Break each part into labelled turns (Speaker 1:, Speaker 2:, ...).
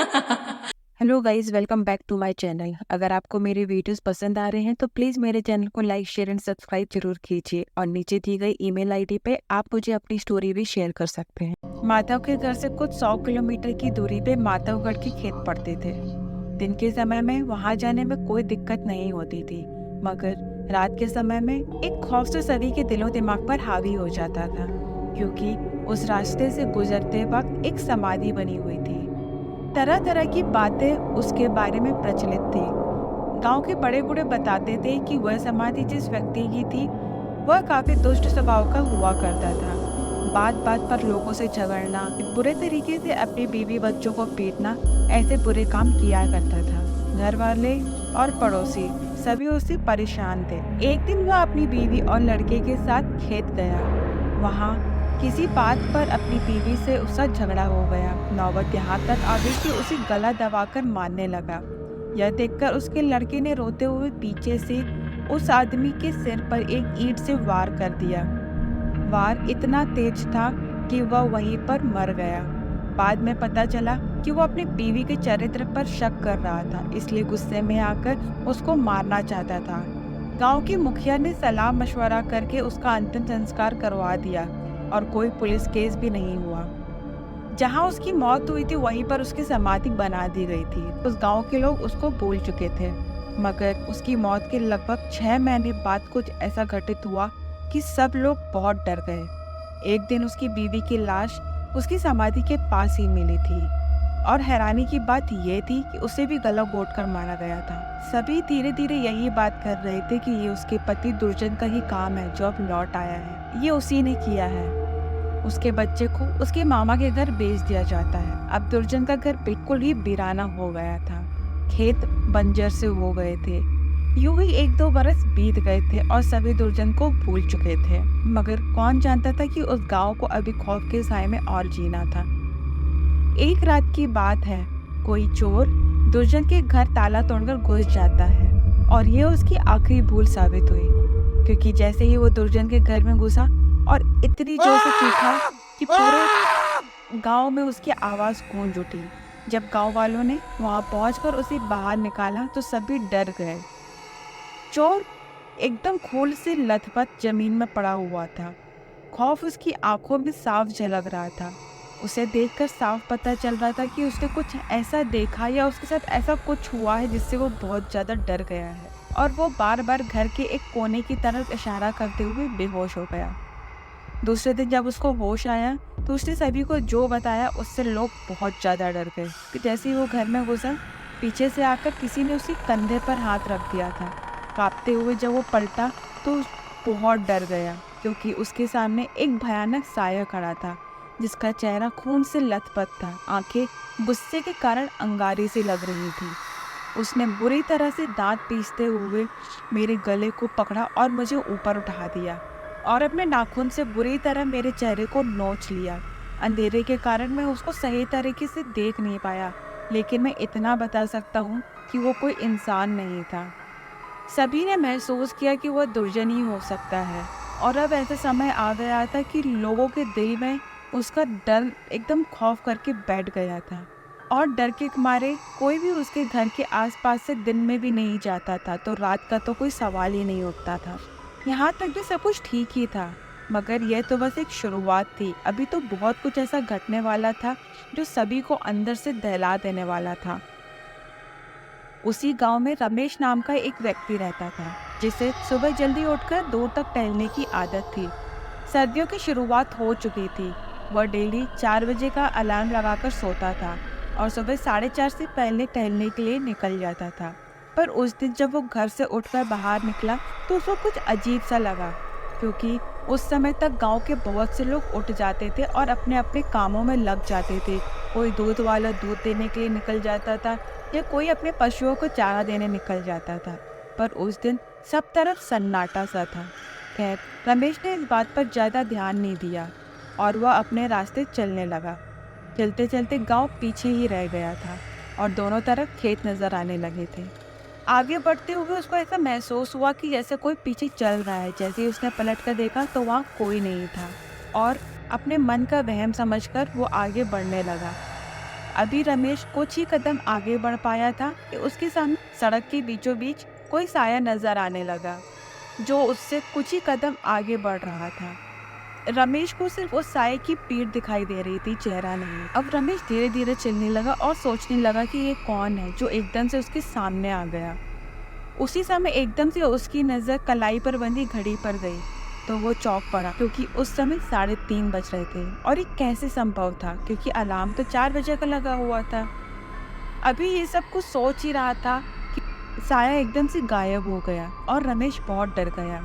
Speaker 1: Hello guys, welcome back to my channel. अगर आपको मेरे वीडियोस पसंद आ रहे हैं तो प्लीज़ मेरे चैनल को लाइक, शेयर एंड सब्सक्राइब जरूर कीजिए और नीचे दी गई ईमेल आईडी पे आप मुझे अपनी स्टोरी भी शेयर कर सकते हैं। माधव के घर से कुछ 100 किलोमीटर की दूरी पे माधवगढ़ के खेत पड़ते थे। दिन के समय में वहाँ जाने में कोई दिक्कत नहीं होती थी, मगर रात के समय में एक खौफ से सभी के दिलो दिमाग पर हावी हो जाता था, क्योंकि उस रास्ते से गुजरते वक्त एक समाधि बनी हुई थी। तरह तरह की बातें उसके बारे में प्रचलित थी। गांव के बड़े बूढ़े बताते थे कि वह समाधि जिस व्यक्ति की थी वह काफी दुष्ट स्वभाव का हुआ करता था। बात बात पर लोगों से झगड़ना, बुरे तरीके से अपनी बीवी बच्चों को पीटना, ऐसे बुरे काम किया करता था। घर वाले और पड़ोसी सभी उससे परेशान थे। एक दिन वह अपनी बीवी और लड़के के साथ खेत गया। वहाँ किसी बात पर अपनी बीवी से उसका झगड़ा हो गया। नौबत यहाँ तक आ गई कि उसे गला दबाकर मारने लगा। यह देखकर उसके लड़के ने रोते हुए पीछे से उस आदमी के सिर पर एक ईंट से वार कर दिया। वार इतना तेज था कि वह वहीं पर मर गया। बाद में पता चला कि वो अपनी बीवी के चरित्र पर शक कर रहा था, इसलिए गुस्से में आकर उसको मारना चाहता था। गांव के मुखिया ने सलाह मशवरा करके उसका अंतिम संस्कार करवा दिया और कोई पुलिस केस भी नहीं हुआ। जहां उसकी मौत हुई थी वहीं पर उसकी समाधि बना दी गई थी। उस गांव के लोग उसको भूल चुके थे, मगर उसकी मौत के लगभग 6 महीने बाद कुछ ऐसा घटित हुआ कि सब लोग बहुत डर गए। एक दिन उसकी बीवी की लाश उसकी समाधि के पास ही मिली थी और हैरानी की बात यह थी कि उसे भी गला घोट कर मारा गया था। सभी धीरे धीरे यही बात कर रहे थे कि ये उसके पति दुर्जन का ही काम है जो अब लौट आया है, ये उसी ने किया है। उसके बच्चे को उसके मामा के घर भेज दिया जाता है। अब दुर्जन का घर बिल्कुल ही वीराना हो गया था। खेत बंजर से हो गए थे। यूं ही 1-2 बरस बीत गए थे और सभी दुर्जन को भूल चुके थे, मगर कौन जानता था कि उस गांव को अभी खौफ के साए में और जीना था। एक रात की बात है, कोई चोर दुर्जन के घर ताला तोड़कर घुस जाता है और ये उसकी आखिरी भूल साबित हुई, क्योंकि जैसे ही वो दुर्जन के घर में घुसा और इतनी जोर से चीखा कि पूरे गांव में उसकी आवाज गूंज उठी। जब गांव वालों ने वहां पहुंचकर उसे बाहर निकाला तो सभी डर गए। चोर एकदम खून से लथपथ जमीन में पड़ा हुआ था। खौफ उसकी आंखों में साफ झलक रहा था। उसे देखकर साफ पता चल रहा था कि उसने कुछ ऐसा देखा या उसके साथ ऐसा कुछ हुआ है जिससे वो बहुत ज्यादा डर गया है, और वो बार बार घर के एक कोने की तरफ इशारा करते हुए बेहोश हो गया। दूसरे दिन जब उसको होश आया तो उसने सभी को जो बताया उससे लोग बहुत ज्यादा डर गए कि जैसे ही वो घर में घुसा, पीछे से आकर किसी ने उसके कंधे पर हाथ रख दिया था। कांपते हुए जब वो पलटा तो बहुत डर गया, क्योंकि उसके सामने एक भयानक साया खड़ा था जिसका चेहरा खून से लथपथ था। आंखें गुस्से के कारण अंगारी से लग रही थी। उसने बुरी तरह से दांत पीसते हुए मेरे गले को पकड़ा और मुझे ऊपर उठा दिया और अपने नाखून से बुरी तरह मेरे चेहरे को नोच लिया। अंधेरे के कारण मैं उसको सही तरीके से देख नहीं पाया, लेकिन मैं इतना बता सकता हूँ कि वो कोई इंसान नहीं था। सभी ने महसूस किया कि वह दुर्जन ही हो सकता है, और अब ऐसा समय आ गया था कि लोगों के दिल में उसका डर एकदम खौफ करके बैठ गया था, और डर के मारे कोई भी उसके घर के आसपास से दिन में भी नहीं जाता था, तो रात का तो कोई सवाल ही नहीं उठता था। यहाँ तक भी सब कुछ ठीक ही था, मगर यह तो बस एक शुरुआत थी। अभी तो बहुत कुछ ऐसा घटने वाला था जो सभी को अंदर से दहला देने वाला था। उसी गांव में रमेश नाम का एक व्यक्ति रहता था, जिसे सुबह जल्दी उठकर दूर तक टहलने की आदत थी। सर्दियों की शुरुआत हो चुकी थी। वह डेली 4 बजे का अलार्म लगाकर सोता था और सुबह 4:30 से पहले टहलने के लिए निकल जाता था। पर उस दिन जब वो घर से उठकर बाहर निकला तो उसको कुछ अजीब सा लगा, क्योंकि उस समय तक गांव के बहुत से लोग उठ जाते थे और अपने अपने कामों में लग जाते थे। कोई दूध वाला दूध देने के लिए निकल जाता था या कोई अपने पशुओं को चारा देने निकल जाता था, पर उस दिन सब तरफ सन्नाटा सा था। खैर, रमेश ने इस बात पर ज्यादा ध्यान नहीं दिया और वह अपने रास्ते चलने लगा। चलते चलते गांव पीछे ही रह गया था और दोनों तरफ खेत नजर आने लगे थे। आगे बढ़ते हुए उसको ऐसा महसूस हुआ कि जैसे कोई पीछे चल रहा है। जैसे ही उसने पलट कर देखा तो वहाँ कोई नहीं था, और अपने मन का वहम समझकर वो आगे बढ़ने लगा। अभी रमेश कुछ ही कदम आगे बढ़ पाया था कि उसके सामने सड़क के बीचों बीच कोई साया नजर आने लगा, जो उससे कुछ ही कदम आगे बढ़ रहा था। रमेश को सिर्फ उस साये की पीठ दिखाई दे रही थी, चेहरा नहीं। अब रमेश धीरे धीरे चलने लगा और सोचने लगा कि ये कौन है जो एकदम से उसके सामने आ गया। उसी समय एकदम से उसकी नजर कलाई पर बंधी घड़ी पर गई, तो वो चौंक पड़ा क्योंकि उस समय 3:30 बज रहे थे। और ये कैसे संभव था, क्योंकि अलार्म तो 4 बजे का लगा हुआ था। अभी ये सब कुछ सोच ही रहा था कि साया एकदम से गायब हो गया और रमेश बहुत डर गया,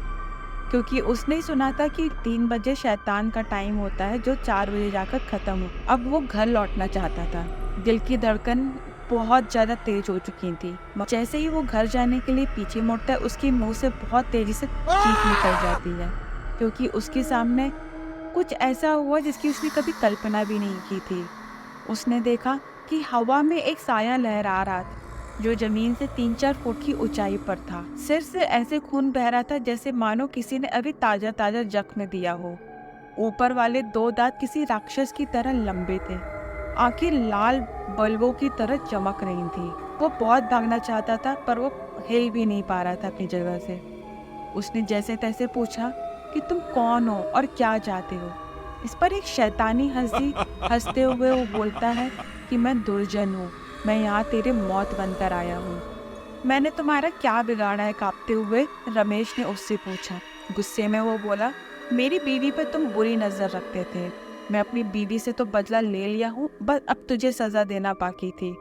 Speaker 1: क्योंकि उसने सुना था कि 3 बजे शैतान का टाइम होता है जो 4 बजे जाकर खत्म हो। अब वो घर लौटना चाहता था। दिल की धड़कन बहुत ज्यादा तेज हो चुकी थी। जैसे ही वो घर जाने के लिए पीछे मुड़ता है, उसके मुंह से बहुत तेजी से चीख निकल जाती है, क्योंकि उसके सामने कुछ ऐसा हुआ जिसकी उसने कभी कल्पना भी नहीं की थी। उसने देखा कि हवा में एक साया लहरा रहा था, जो जमीन से 3-4 फुट की ऊंचाई पर था। सिर से ऐसे खून बह रहा था जैसे मानो किसी ने अभी ताजा ताजा जख्म दिया हो। ऊपर वाले 2 दांत किसी राक्षस की तरह लंबे थे। आंखें लाल बल्बों की तरह चमक रही थी। वो बहुत भागना चाहता था, पर वो हिल भी नहीं पा रहा था अपनी जगह से। उसने जैसे तैसे पूछा कि तुम कौन हो और क्या चाहते हो। इस पर एक शैतानी हंसी हंसते हुए वो बोलता है कि मैं दुर्जन हूँ, मैं यहाँ तेरे मौत बनकर आया हूँ। मैंने तुम्हारा क्या बिगाड़ा है, कांपते हुए रमेश ने उससे पूछा। गुस्से में वो बोला, मेरी बीवी पर तुम बुरी नजर रखते थे, मैं अपनी बीवी से तो बदला ले लिया हूँ, बस अब तुझे सजा देना बाकी थी।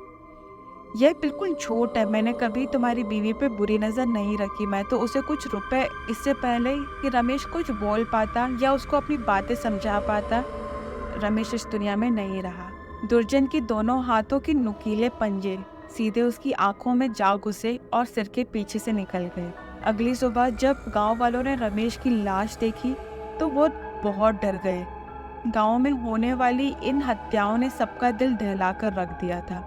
Speaker 1: यह बिल्कुल झूठ है, मैंने कभी तुम्हारी बीवी पे बुरी नज़र नहीं रखी। मैं तो उसे कुछ रुपए, इससे पहले कि रमेश कुछ बोल पाता या उसको अपनी बातें समझा पाता, रमेश इस दुनिया में नहीं रहा। दुर्जन की दोनों हाथों के नुकीले पंजे सीधे उसकी आंखों में जा घुसे और सिर के पीछे से निकल गए। अगली सुबह जब गांव वालों ने रमेश की लाश देखी तो वो बहुत डर गए। गांव में होने वाली इन हत्याओं ने सबका दिल दहलाकर रख दिया था।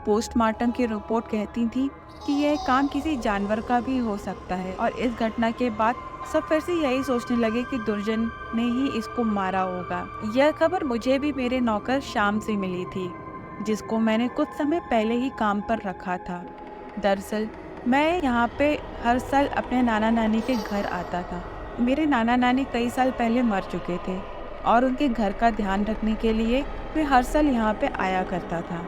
Speaker 1: पोस्टमार्टम की रिपोर्ट कहती थी कि यह काम किसी जानवर का भी हो सकता है, और इस घटना के बाद सब फिर से यही सोचने लगे कि दुर्जन ने ही इसको मारा होगा। यह खबर मुझे भी मेरे नौकर शाम से मिली थी, जिसको मैंने कुछ समय पहले ही काम पर रखा था। दरअसल मैं यहाँ पे हर साल अपने नाना नानी के घर आता था। मेरे नाना नानी कई साल पहले मर चुके थे, और उनके घर का ध्यान रखने के लिए मैं हर साल यहाँ पे आया करता था।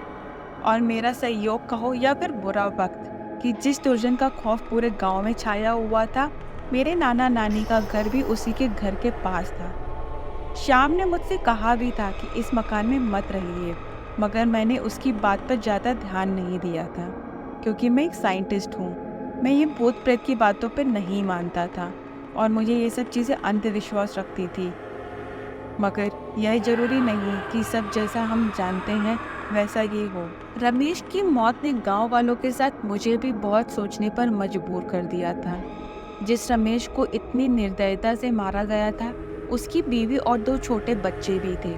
Speaker 1: और मेरा सहयोग कहो या फिर बुरा वक्त, कि जिस दुर्जन का खौफ पूरे गांव में छाया हुआ था, मेरे नाना नानी का घर भी उसी के घर के पास था। श्याम ने मुझसे कहा भी था कि इस मकान में मत रहिए, मगर मैंने उसकी बात पर ज़्यादा ध्यान नहीं दिया था, क्योंकि मैं एक साइंटिस्ट हूँ। मैं ये भूत प्रेत की बातों पर नहीं मानता था, और मुझे ये सब चीज़ें अंधविश्वास रखती थी। मगर यह जरूरी नहीं कि सब जैसा हम जानते हैं वैसा ही हो। रमेश की मौत ने गांव वालों के साथ मुझे भी बहुत सोचने पर मजबूर कर दिया था। जिस रमेश को इतनी निर्दयता से मारा गया था, उसकी बीवी और 2 छोटे बच्चे भी थे,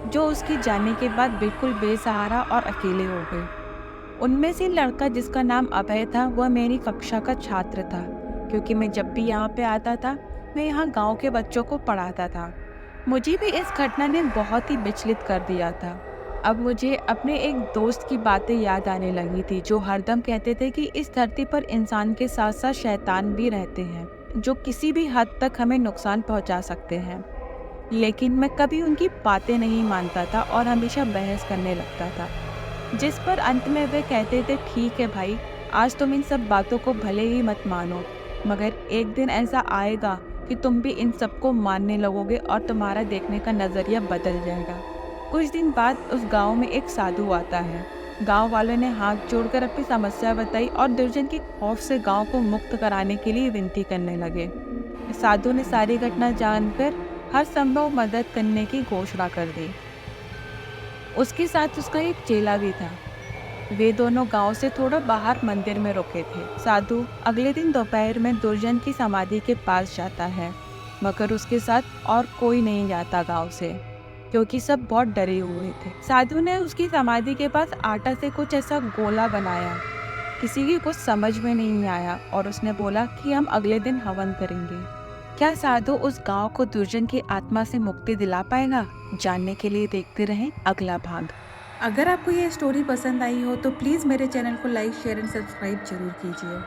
Speaker 1: जो उसके जाने के बाद बिल्कुल बेसहारा और अकेले हो गए। उनमें से लड़का जिसका नाम अभय था, वह मेरी कक्षा का छात्र था, क्योंकि मैं जब भी यहाँ पे आता था, मैं यहाँ गांव के बच्चों को पढ़ाता था। मुझे भी इस घटना ने बहुत ही विचलित कर दिया था। अब मुझे अपने एक दोस्त की बातें याद आने लगी थी, जो हरदम कहते थे कि इस धरती पर इंसान के साथ साथ शैतान भी रहते हैं, जो किसी भी हद तक हमें नुकसान पहुंचा सकते हैं। लेकिन मैं कभी उनकी बातें नहीं मानता था और हमेशा बहस करने लगता था, जिस पर अंत में वे कहते थे, ठीक है भाई, आज तुम इन सब बातों को भले ही मत मानो, मगर एक दिन ऐसा आएगा कि तुम भी इन सबको मानने लगोगे और तुम्हारा देखने का नज़रिया बदल जाएगा। कुछ दिन बाद उस गांव में एक साधु आता है। गांव वालों ने हाथ जोड़कर अपनी समस्या बताई और दुर्जन के खौफ से गांव को मुक्त कराने के लिए विनती करने लगे। साधु ने सारी घटना जानकर हर संभव मदद करने की घोषणा कर दी। उसके साथ उसका एक चेला भी था। वे दोनों गांव से थोड़ा बाहर मंदिर में रुके थे। साधु अगले दिन दोपहर में दुर्जन की समाधि के पास जाता है, मगर उसके साथ और कोई नहीं जाता गांव से, क्योंकि सब बहुत डरे हुए थे। साधु ने उसकी समाधि के पास आटा से कुछ ऐसा गोला बनाया, किसी की कुछ समझ में नहीं आया, और उसने बोला कि हम अगले दिन हवन करेंगे। क्या साधु उस गांव को दुर्जन की आत्मा से मुक्ति दिला पाएगा? जानने के लिए देखते रहें अगला भाग। अगर आपको ये स्टोरी पसंद आई हो तो प्लीज़ मेरे चैनल को लाइक शेयर एंड सब्सक्राइब जरूर कीजिए।